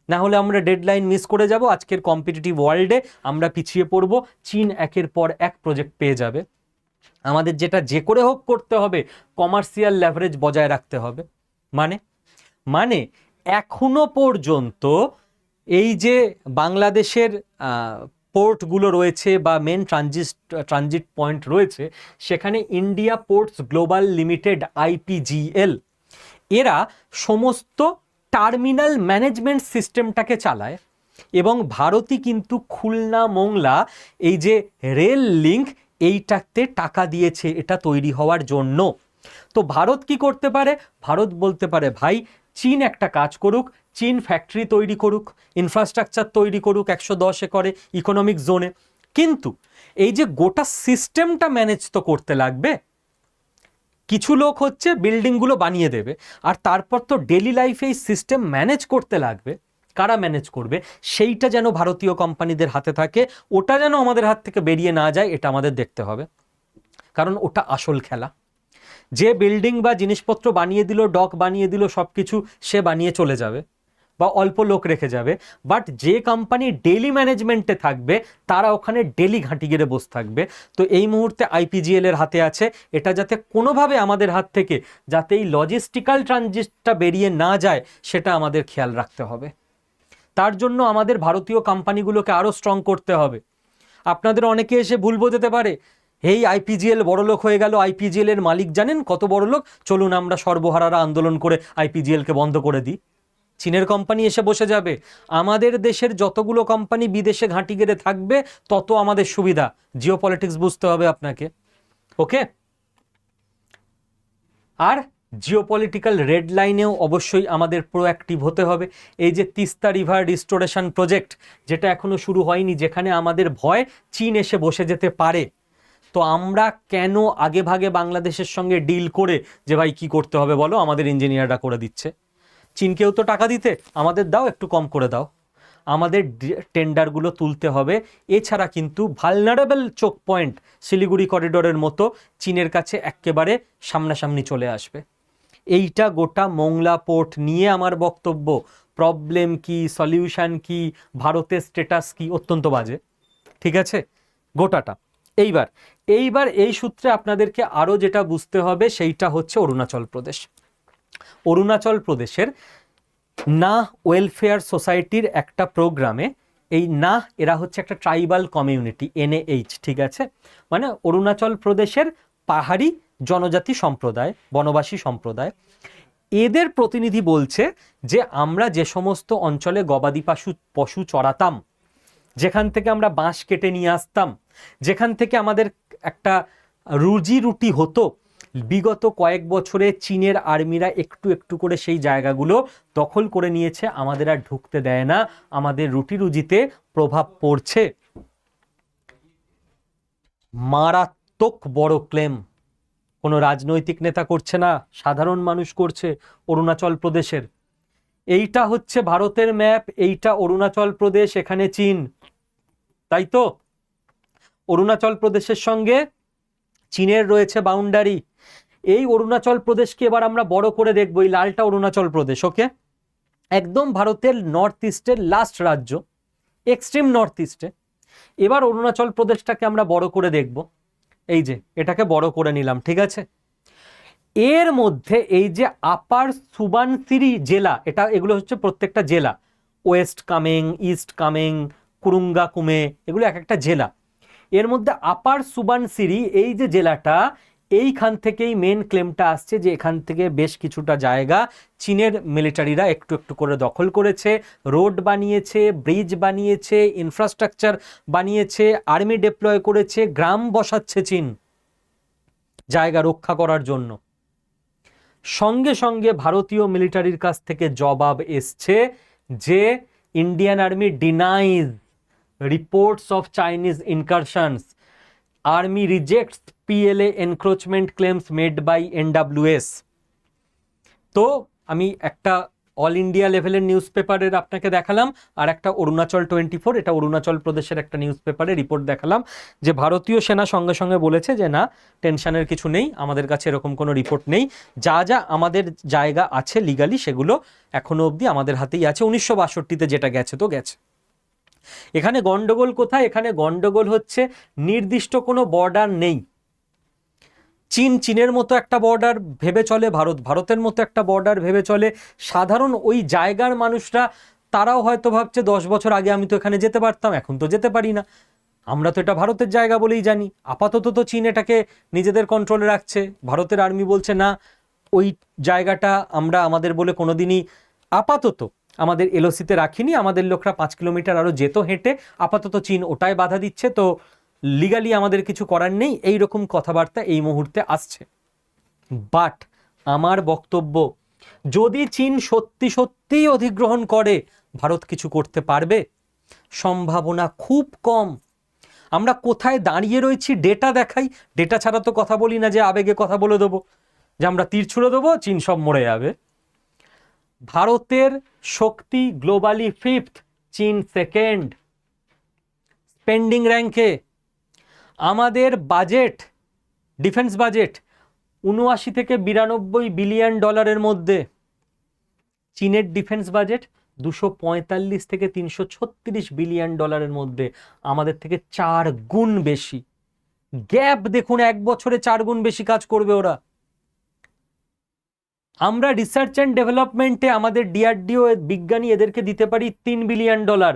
Speaker 1: না হলে আমরা ডেডলাইন মিস করে যাব। আজকের কম্পিটিটিভ ওয়ার্ল্ডে আমরা পিছিয়ে পড়ব, চীন একের পর এক প্রজেক্ট পেয়ে যাবে। আমাদের যেটা যে করে হোক করতে হবে, কমার্শিয়াল লেভারেজ বজায় রাখতে হবে। মানে মানে এখনো পর্যন্ত এই যে বাংলাদেশের পোর্টগুলো রয়েছে বা মেন ট্রানজিট পয়েন্ট রয়েছে, সেখানে ইন্ডিয়া পোর্টস গ্লোবাল লিমিটেড আইপিজিএল এরা সমস্ত টার্মিনাল ম্যানেজমেন্ট সিস্টেমটাকে চালায়। এবং ভারতই কিন্তু খুলনা মোংলা এই যে রেল লিঙ্ক এইটাতে টাকা দিয়েছে এটা তৈরি হওয়ার জন্য। তো ভারত কি করতে পারে? ভারত বলতে পারে ভাই চীন একটা কাজ করুক, চীন ফ্যাক্টরি তৈরি করুক, ইনফ্রাস্ট্রাকচার তৈরি করুক 110 একরে ইকোনমিক জোনে, কিন্তু এই যে গোটা সিস্টেমটা ম্যানেজ তো করতে লাগবে। কিছু লোক হচ্ছে বিল্ডিংগুলো বানিয়ে দেবে, আর তারপর তো ডেলি লাইফে এই সিস্টেম ম্যানেজ করতে লাগবে। কারা ম্যানেজ করবে? সেইটা যেন ভারতীয় কোম্পানিদের হাতে থাকে, ওটা যেন আমাদের হাত থেকে বেরিয়ে না যায়, এটা আমাদের দেখতে হবে। কারণ ওটা আসল খেলা। যে বিল্ডিং বা জিনিসপত্র বানিয়ে দিল, ডক বানিয়ে দিল, সব কিছু সে বানিয়ে চলে যাবে বা অল্প লোক রেখে যাবে, বাট যে কোম্পানি ডেলি ম্যানেজমেন্টে থাকবে তারা ওখানে ডেলি ঘাঁটি গেড়ে বসে থাকবে। তো এই মুহূর্তে আইপিজিএল এর হাতে আছে, এটা যাতে কোনোভাবে আমাদের হাত থেকে যাতে এই লজিস্টিক্যাল ট্রানজিটটা বেরিয়ে না যায় সেটা আমাদের খেয়াল রাখতে হবে। তার জন্য আমাদের ভারতীয় কোম্পানিগুলোকে আরও স্ট্রং করতে হবে। আপনাদের অনেকে এসে ভুল বোঝাতে পারে, এই আইপিজিএল বড়লোক হয়ে গেল, আইপিজিএল এর মালিক জানেন কত বড় লোক, চলুন আমরা সর্বহারারা আন্দোলন করে আইপিজিএলকে বন্ধ করে দিই। চীনের কোম্পানি এসে বসে যাবে, আমাদের দেশের যতগুলো কোম্পানি বিদেশে ঘাঁটি গেড়ে থাকবে তত আমাদের সুবিধা। জিও পলিটিক্স বুঝতে হবে আপনাকে, ওকে? আর জিওপলিটিক্যাল রেড লাইনেও অবশ্যই আমাদের প্রোঅ্যাক্টিভ হতে হবে। এই যে তিস্তা রিভার রিস্টোরেশন প্রজেক্ট, যেটা এখনো শুরু হয়নি, যেখানে আমাদের ভয় চীন এসে বসে যেতে পারে, তো আমরা কেন আগে ভাগে বাংলাদেশের সঙ্গে ডিল করে যে ভাই কি করতে হবে বলো, আমাদের ইঞ্জিনিয়াররা করে দিচ্ছে। চীনকেও তো টাকা দিতে, আমাদের দাও, একটু কম করে দাও। আমাদের টেন্ডারগুলো তুলতে হবে। এছাড়া কিন্তু ভালনারেবল চোক পয়েন্ট শিলিগুড়ি করিডোরের মতো চীনের কাছে একেবারে সামনাসামনি চলে আসবে। এইটা গোটা মোংলা পোর্ট নিয়ে আমার বক্তব্য। প্রবলেম কি, সলিউশন কি, ভারতের স্ট্যাটাস কি, অত্যন্ত বাজে। ঠিক আছে, গোটাটা। এইবার এই সূত্রে আপনাদেরকে আরও যেটা বুঝতে হবে সেইটা হচ্ছে অরুণাচল প্রদেশ। অরুণাচল প্রদেশের না ওয়েলফেয়ার সোসাইটির একটা প্রোগ্রামে, এই না এরা হচ্ছে একটা ট্রাইবাল কমিউনিটি, NAH, ঠিক আছে, মানে অরুণাচল প্রদেশের পাহাড়ি জনজাতি সম্প্রদায়, বনবাসী সম্প্রদায়। এদের প্রতিনিধি বলছে যে আমরা যে সমস্ত অঞ্চলে গবাদি পশু চড়াতাম, যেখান থেকে আমরা বাঁশ কেটে নিয়ে আসতাম, যেখান থেকে আমাদের একটা রুজি রুটি হতো, বিগত কয়েক বছরে চীনের আর্মিরা একটু একটু করে সেই জায়গাগুলো দখল করে নিয়েছে, আমাদের আর ঢুকতে দেয় না, আমাদের রুটি রুজিতে প্রভাব পড়ছে। মারাত্মক বড় ক্লেম, কোনো রাজনৈতিক নেতা করছে না, সাধারণ মানুষ করছে অরুণাচল প্রদেশের। এইটা হচ্ছে ভারতের ম্যাপ, এইটা অরুণাচল প্রদেশ, এখানে চীন, তাই তো? অরুণাচল প্রদেশের সঙ্গে চীনের রয়েছে বাউন্ডারি। এই অরুণাচল প্রদেশকে এবার আমরা বড় করে দেখবো। এই লালটা অরুণাচল প্রদেশ, ওকে? একদম ভারতের নর্থ ইস্টের লাস্ট রাজ্য, এক্সট্রিম নর্থ ইস্টে। এবার অরুণাচল প্রদেশটাকে আমরা বড় করে দেখব। এই যে এটাকে বড় করে নিলাম, ঠিক আছে? এর মধ্যে এই যে আপার সুবানসিরি জেলা, এগুলো হচ্ছে প্রত্যেকটা জেলা, ওয়েস্ট কামেং, ইস্ট কামেং, কুরুঙ্গা কুমে, এগুলো এক একটা জেলা। এর মধ্যে আপার সুবানসিরি এই যে জেলাটা, এইখান থেকেই মেন ক্লেমটা আসছে যে এখান থেকে বেশ কিছুটা জায়গা চীনের মিলিটারিরা একটু একটু করে দখল করেছে, রোড বানিয়েছে, ব্রিজ বানিয়েছে, ইনফ্রাস্ট্রাকচার বানিয়েছে, আর্মি ডিপ্লয় করেছে, গ্রাম বসাচ্ছে চীন জায়গা রক্ষা করার জন্য। সঙ্গে সঙ্গে ভারতীয় মিলিটারির কাছ থেকে জবাব এসছে যে Indian Army denies reports of Chinese incursions. Army rejects PLA encroachment claims made by NWS. তো আমি একটা অল ইন্ডিয়া লেভেলের নিউজ পেপারের আপনাকে দেখালাম, আর একটা অরুণাচল 24, এটা অরুণাচল প্রদেশের একটা নিউজ পেপারে রিপোর্ট দেখালাম, যে ভারতীয় সেনা সঙ্গে সঙ্গে বলেছে যে না, টেনশনের কিছু নেই, আমাদের কাছে এরকম কোনো রিপোর্ট নেই, যা যা আমাদের জায়গা আছে লিগালি সেগুলো এখনো অবধি আমাদের হাতেই আছে, 1962-তে যেটা গেছে তো গেছে। এখানে গন্ডগোল কোথায়? এখানে গন্ডগোল হচ্ছে নির্দিষ্ট কোনো বর্ডার নেই। চীনের মতো একটা বর্ডার ভেবে চলে, ভারতের মতো একটা বর্ডার ভেবে চলে। সাধারণ ওই জায়গার মানুষরা, তারাও হয়তো ভাবছে 10 বছর আগে আমি তো এখানে যেতে পারতাম, এখন তো যেতে পারি না। আমরা তো এটা ভারতের জায়গা বলেই জানি। আপাতত তো চীন এটাকে নিজেদের কন্ট্রোলে রাখছে। ভারতের আর্মি বলছে না, ওই জায়গাটা আমরা আমাদের বলে কোনোদিনই আপাতত আমাদের এলওসিতে রাখিনি, আমাদের লোকরা 5 কিলোমিটার আরও যেত হেঁটে, আপাতত চীন ওটাই বাধা দিচ্ছে, তো লিগালি আমাদের কিছু করার নেই, এই রকম কথাবার্তা এই মুহূর্তে আসছে। বাট আমার বক্তব্য, যদি চীন সত্যি সত্যিই অধিগ্রহণ করে, ভারত কিছু করতে পারবে? সম্ভাবনা খুব কম। আমরা কোথায় দাঁড়িয়ে রয়েছি ডেটা দেখাই, ডেটা ছাড়া তো কথা বলি না, যে আবেগে কথা বলে দেবো যে আমরা তীর ছুঁড়ে দেবো, চীন সব মরে যাবে। ভারতের শক্তি গ্লোবালি 5th, চীন 2nd স্পেন্ডিং র্যাঙ্কে। আমাদের বাজেট, ডিফেন্স বাজেট 79 থেকে 92 বিলিয়ন ডলারের মধ্যে, চীনের ডিফেন্স বাজেট 245 থেকে 336 বিলিয়ন ডলারের মধ্যে, আমাদের থেকে 4 গুণ বেশি। গ্যাপ দেখুন, 1 বছরে 4 গুণ বেশি কাজ করবে ওরা। আমরা রিসার্চ অ্যান্ড ডেভেলপমেন্টে আমাদের ডিআরডিও বিজ্ঞানী এদেরকে দিতে পারি 3 বিলিয়ন ডলার,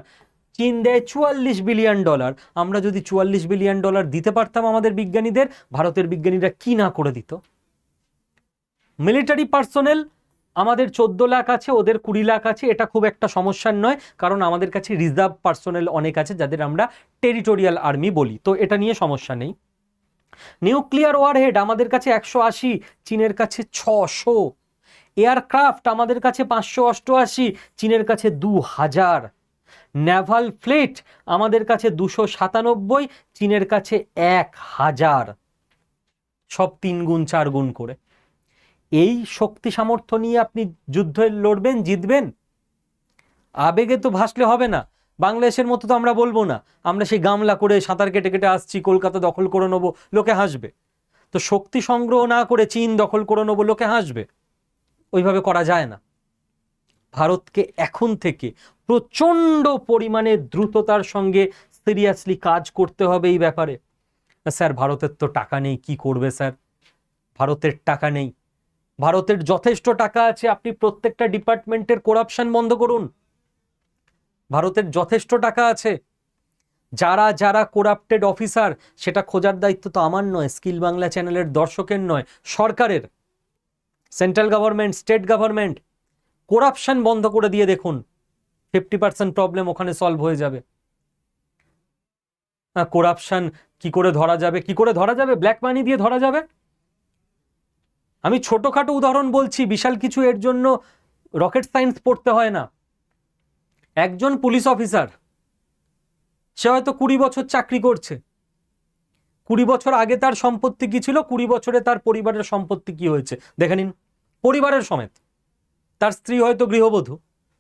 Speaker 1: চীন দেয় 44 বিলিয়ন ডলার। আমরা যদি 44 বিলিয়ন ডলার দিতে পারতাম আমাদের বিজ্ঞানীদের, ভারতের বিজ্ঞানীরা কি না করে দিত। মিলিটারি পার্সোনেল আমাদের 14 লাখ আছে, ওদের 20 লাখ আছে, এটা খুব একটা সমস্যার নয়, কারণ আমাদের কাছে রিজার্ভ পার্সোনেল অনেক আছে, যাদের আমরা টেরিটোরিয়াল আর্মি বলি, তো এটা নিয়ে সমস্যা নেই। নিউক্লিয়ার ওয়ারহেড আমাদের কাছে 180, চীনের কাছে 600। এয়ারক্রাফট আমাদের কাছে 588, চীনের কাছে 2000। নেভাল ফ্লিট আমাদের কাছে 297, চীনের কাছে 1000। সব 3 গুণ 4 গুণ করে। এই শক্তি সামর্থ্য নিয়ে আপনি যুদ্ধে লড়বেন, জিতবেন? আবেগে তো ভাসলে হবে না। বাংলাদেশের মতো তো আমরা বলবো না আমরা সেই গামলা করে সাঁতার কেটে কেটে আসছি, কলকাতা দখল করে নেবো, লোকে হাসবে। তো শক্তি সংগ্রহ না করে চীন দখল করে নেবো, লোকে হাসবে। ওইভাবে করা যায় না। ভারতকে এখন থেকে প্রচণ্ড পরিমাণে দ্রুততার সঙ্গে সিরিয়াসলি কাজ করতে হবে এই ব্যাপারে। স্যার ভারতের তো টাকা নেই, কি করবে স্যার? ভারতের টাকা নেই, ভারতের যথেষ্ট টাকা আছে। আপনি প্রত্যেকটা ডিপার্টমেন্টের করাপশন বন্ধ করুন, ভারতের যথেষ্ট টাকা আছে। যারা যারা করাপ্টেড অফিসার, সেটা খোঁজার দায়িত্ব তো আমার নয়, স্কিল বাংলা চ্যানেলের দর্শকের নয়, সরকারের। Central government, state government corruption বন্ধ করে দিয়ে দেখুন, 50% প্রবলেম ওখানে সলভ হয়ে যাবে। করাপশন কি করে ধরা যাবে? কি করে ধরা যাবে? ব্ল্যাক মানি দিয়ে ধরা যাবে। আমি ছোটখাটো উদাহরণ বলছি, বিশাল কিছু এর জন্য রকেট সায়েন্স পড়তে হয় না। একজন পুলিশ অফিসার, সে হয়তো 20 বছর চাকরি করছে। 20 বছর আগে তার সম্পত্তি কি ছিল, 20 বছরে তার পরিবারের সম্পত্তি কি হয়েছে দেখে নিন, পরিবারের সমেত। তার স্ত্রী হয়তো গৃহবধূ,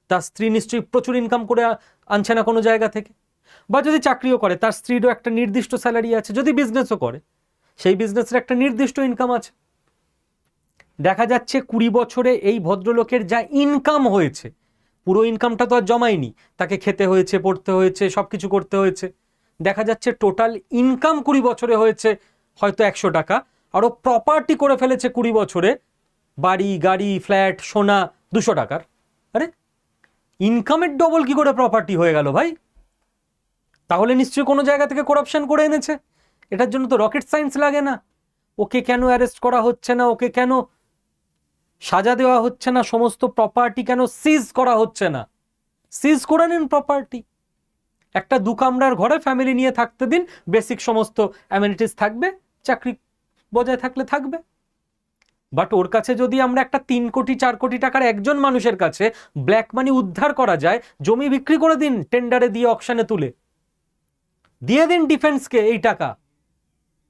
Speaker 1: তার স্ত্রী নিশ্চয়ই প্রচুর ইনকাম করে আনছে না কোনো জায়গা থেকে, বা যদি চাকরিও করে তার স্ত্রীরও একটা নির্দিষ্ট স্যালারি আছে, যদি বিজনেসও করে সেই বিজনেসের একটা নির্দিষ্ট ইনকাম আছে। দেখা যাচ্ছে 20 বছরে এই ভদ্রলোকের যা ইনকাম হয়েছে, পুরো ইনকামটা তো আর জমায়নি, তাকে খেতে হয়েছে, পড়তে হয়েছে, সব কিছু করতে হয়েছে। দেখা যাচ্ছে টোটাল ইনকাম 20 বছরে হয়েছে হয়তো 100 টাকা, আরও প্রপার্টি করে ফেলেছে 20 বছরে, বাড়ি, গাড়ি, ফ্ল্যাট, সোনা 200 টাকার। আরে ইনকামের ডবল কি করে প্রপার্টি হয়ে গেল ভাই? তাহলে নিশ্চয়ই কোনো জায়গা থেকে করাপশন করে এনেছে। এটার জন্য তো রকেট সায়েন্স লাগে না। ওকে কেন অ্যারেস্ট করা হচ্ছে না, ওকে কেন সাজা দেওয়া হচ্ছে না, সমস্ত প্রপার্টি কেন সিজ করা হচ্ছে না? সিজ করে নিন প্রপার্টি। একটা 2 কামরার ঘরে ফ্যামিলি নিয়ে থাকতে দিন, বেসিক সমস্ত অ্যামেনিটিস থাকবে, চাকরি বজায় থাকলে থাকবে। বাট ওর কাছে যদি আমরা একটা 3 কোটি 4 কোটি টাকার একজন মানুষের কাছে ব্ল্যাক মানি উদ্ধার করা যায়, জমি বিক্রি করে দিন টেন্ডারে দিয়ে, অকশনে তুলে দিয়ে দিন ডিফেন্সকে এই টাকা।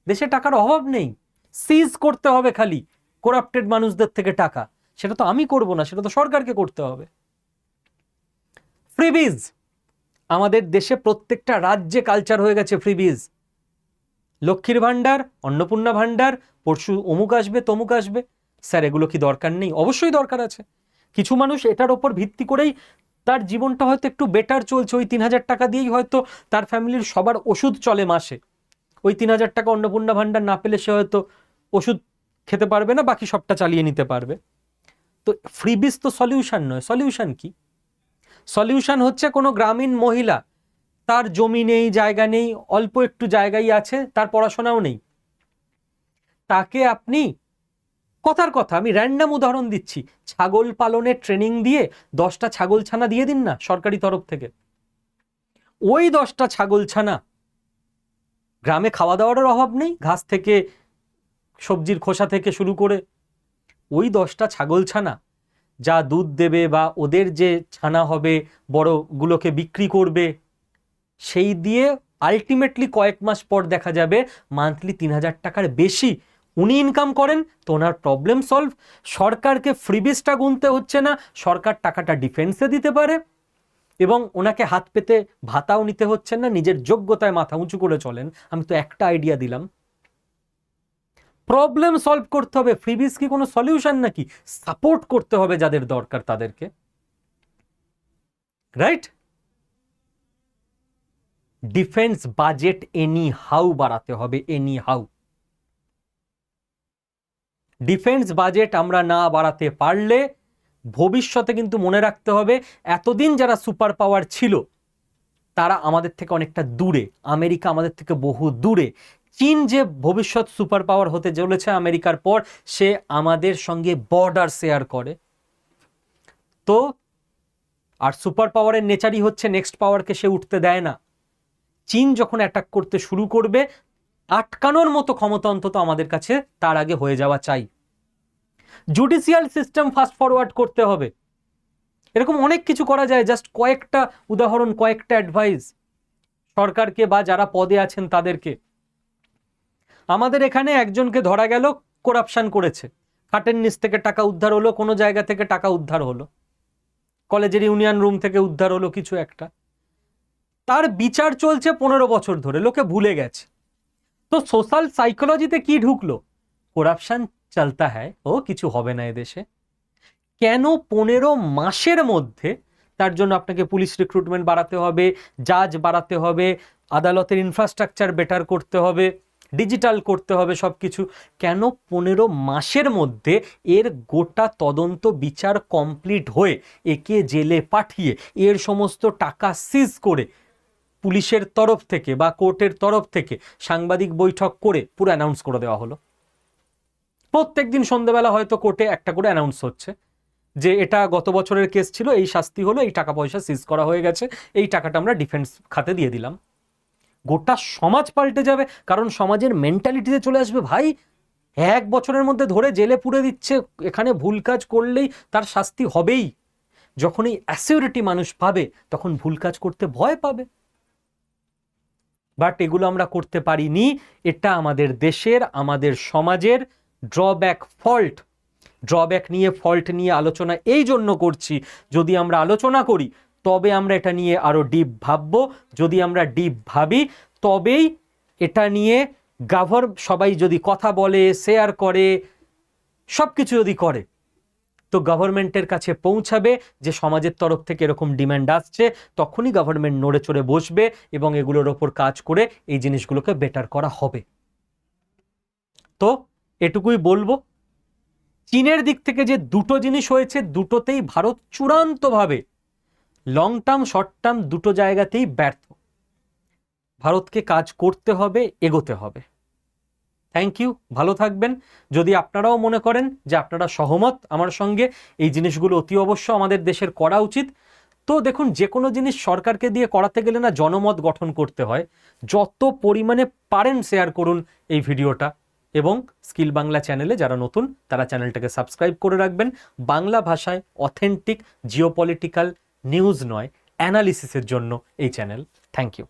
Speaker 1: দেশে টাকার অভাব নেই, সিজ করতে হবে খালি করাপ্টেড মানুষদের থেকে টাকা। সেটা তো আমি করব না, সেটা তো সরকারকে করতে হবে। ফ্রিবিজ, আমাদের দেশে প্রত্যেকটা রাজ্যে কালচার হয়ে গেছে ফ্রিবিজ। লক্ষ্মীর ভান্ডার, অন্নপূর্ণা ভান্ডার, পরশু অমুক আসবে তমুক আসবে। স্যার এগুলো কি দরকার নেই? অবশ্যই দরকার আছে। কিছু মানুষ এটার ওপর ভিত্তি করেই তার জীবনটা হয়তো একটু বেটার চলছে, ওই 3,000 টাকা দিয়েই হয়তো তার ফ্যামিলির সবার ওষুধ চলে মাসে। ওই 3,000 টাকা অন্নপূর্ণা ভান্ডার না পেলে সে হয়তো ওষুধ খেতে পারবে না, বাকি সবটা চালিয়ে নিতে পারবে। তো ফ্রিবিজ তো সলিউশন নয়। সলিউশন কি? সলিউশন হচ্ছে কোনো গ্রামীণ মহিলা, তার জমি নেই, জায়গা নেই, অল্প একটু জায়গায় আছে, তার পড়াশোনাও নেই, তাকে আপনি, কথার কথা আমি র্যান্ডাম উদাহরণ দিচ্ছি, ছাগল পালনের ট্রেনিং দিয়ে 10টা ছাগল ছানা দিয়ে দিন না সরকারি তরফ থেকে। ওই 10টা ছাগল ছানা, গ্রামে খাওয়া দাওয়ার অভাব নেই, ঘাস থেকে সবজির খোসা থেকে শুরু করে, ওই 10টা ছাগল ছানা যা দুধ দেবে বা ওদের যে ছানা হবে বড়গুলোকে বিক্রি করবে, সেই দিয়ে আলটিমেটলি কয়েক মাস পর দেখা যাবে মান্থলি 3,000 টাকার বেশি উনি ইনকাম করেন, তো ওনার প্রবলেম সলভ। সরকারকে ফ্রিবিজটা গুনতে হচ্ছে না, সরকার টাকাটা ডিফেন্সে দিতে পারে এবং ওনাকে হাত পেতে ভাতাও নিতে হচ্ছে না, নিজের যোগ্যতায় মাথা উঁচু করে চলেন। আমি তো একটা আইডিয়া দিলাম। প্রবলেম সলভ করতে হবে। ফ্রিবিজ কি কোনো সলিউশন নাকি? সাপোর্ট করতে হবে যাদের দরকার তাদেরকে, right? Defence budget any how বাড়াতে হবে, এনি হাউ। ডিফেন্স বাজেট আমরা না বাড়াতে পারলে ভবিষ্যতে কিন্তু মনে রাখতে হবে, এতদিন যারা সুপার পাওয়ার ছিল তারা আমাদের থেকে অনেকটা দূরে, আমেরিকা আমাদের থেকে বহু দূরে। চীন যে ভবিষ্যৎ সুপার পাওয়ার হতে চলেছে আমেরিকার পর, সে আমাদের সঙ্গে বর্ডার শেয়ার করে। তো আর সুপার পাওয়ারের নেচারই হচ্ছে নেক্সট পাওয়ারকে সে উঠতে দেয় না। চীন যখন অ্যাটাক করতে শুরু করবে, আটকানোর মতো ক্ষমতা অন্তত আমাদের কাছে তার আগে হয়ে যাওয়া চাই। জুডিশিয়াল সিস্টেম ফাস্ট ফরওয়ার্ড করতে হবে। এরকম অনেক কিছু করা যায়, জাস্ট কয়েকটা উদাহরণ, কয়েকটা অ্যাডভাইস সরকারকে বা যারা পদে আছেন তাদেরকে। আমাদের এখানে একজনকে ধরা গেল করাপশন করেছে, খাটের নিচ থেকে টাকা উদ্ধার হলো, কোনো জায়গা থেকে টাকা উদ্ধার হলো, কলেজের ইউনিয়ন রুম থেকে উদ্ধার হলো কিছু একটা, তার বিচার চলছে 15 বছর ধরে, লোকে ভুলে গেছে। তো সোশ্যাল সাইকোলজিতে কি ঢুকলো? করাপশন চলতা হ্যায়, ও কিছু হবে না এদেশে। কেন 15 মাসের মধ্যে? তার জন্য আপনাকে পুলিশ রিক্রুটমেন্ট বাড়াতে হবে, জাজ বাড়াতে হবে, আদালতের ইনফ্রাস্ট্রাকচার বেটার করতে হবে, ডিজিটাল করতে হবে সব কিছু। কেন 15 মাসের মধ্যে এর গোটা তদন্ত বিচার কমপ্লিট হয়ে একে জেলে পাঠিয়ে এর সমস্ত টাকা সিজ করে পুলিশের তরফ থেকে বা কোর্টের তরফ থেকে সাংবাদিক বৈঠক করে পুরো অ্যানাউন্স করে দেওয়া হলো? প্রত্যেকদিন সন্ধ্যাবেলা হয়তো কোর্টে একটা করে অ্যানাউন্স হচ্ছে যে এটা গত বছরের কেস ছিল, এই শাস্তি হলো, এই টাকা পয়সা সিজ করা হয়ে গেছে, এই টাকাটা আমরা ডিফেন্স খাতে দিয়ে দিলাম। গোটা সমাজ পাল্টে যাবে, কারণ সমাজের মেন্টালিটিতে চলে আসবে, ভাই 1 বছরের মধ্যে ধরে জেলে পুরে দিচ্ছে, এখানে ভুল কাজ করলেই তার শাস্তি হবেই। যখন এই অ্যাসিউরিটি মানুষ পাবে তখন ভুল কাজ করতে ভয় পাবে। বাট এগুলো আমরা করতে পারিনি। এটা আমাদের দেশের, আমাদের সমাজের ড্রব্যাক, ফল্ট। ড্রব্যাক নিয়ে, ফল্ট নিয়ে আলোচনা এই জন্য করছি, যদি আমরা আলোচনা করি তবে আমরা এটা নিয়ে আরো ডিপ ভাববো। যদি আমরা ডিপ ভাবি তবেই এটা নিয়ে সবাই যদি কথা বলে, শেয়ার করে, সব কিছু যদি করে, তো গভর্নমেন্টের কাছে পৌঁছাবে যে সমাজের তরফ থেকে এরকম ডিমান্ড আসছে, তখনই গভর্নমেন্ট নড়ে চড়ে বসবে এবং এগুলোর ওপর কাজ করে এই জিনিসগুলোকে বেটার করা হবে। তো এটুকুই বলবো। চীনের দিক থেকে যে দুটো জিনিস হয়েছে, দুটোতেই ভারত চূড়ান্তভাবে লং টার্ম, শর্ট টার্ম দুটো জায়গাতেই ব্যর্থ। ভারতকে কাজ করতে হবে, এগোতে হবে। থ্যাংক ইউ, ভালো থাকবেন। যদি আপনারাও মনে করেন যে আপনারা সহমত আমার সঙ্গে, এই জিনিসগুলো অতি অবশ্য আমাদের দেশের করা উচিত, তো দেখুন, যে কোনো জিনিস সরকারকে দিয়ে করাতে গেলে না জনমত গঠন করতে হয়। যত পরিমাণে পারেন শেয়ার করুন এই ভিডিওটা, এবং স্কিল বাংলা চ্যানেলে যারা নতুন তারা চ্যানেলটাকে সাবস্ক্রাইব করে রাখবেন। বাংলা ভাষায় অথেন্টিক জিওপলিটিক্যাল নিউজ নয়, অ্যানালিসিসের জন্য এই চ্যানেল। Thank you.